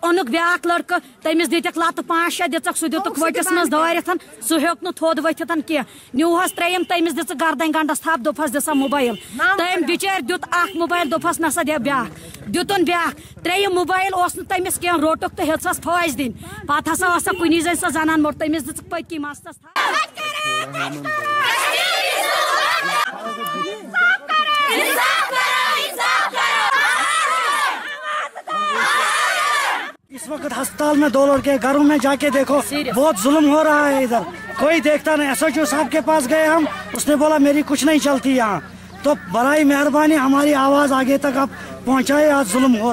ओनुक back लड़क तमिस दितक लत 5-6 दिचक सह दितक वटिस मज दारिथ सह हेक न थोद वथित कह न्यूहस त्रेयम तमिस दिच गर्दन गंडस थप दोपस दिसा मोबाइल तम बिचार दित अख मोबाइल दोपस नसा दे ब्याक दितुन ब्याक त्रेयम मोबाइल ओस न तमिस कह रोटुक तो हेचस फाज दिन पत हसा वसा कुनी जन सा जनान मोर तमिस दिच पक्की मस्तस इस वक्त अस्पताल में 2 लड़के, घरों में जाके देखो बहुत जुल्म हो रहा है इधर, कोई देखता नहीं। SHO साहब के पास गए हम, उसने बोला मेरी कुछ नहीं चलती यहाँ। तो बराई मेहरबानी हमारी आवाज आगे तक आप पहुँचाए, आज जुल्म हो रहा है।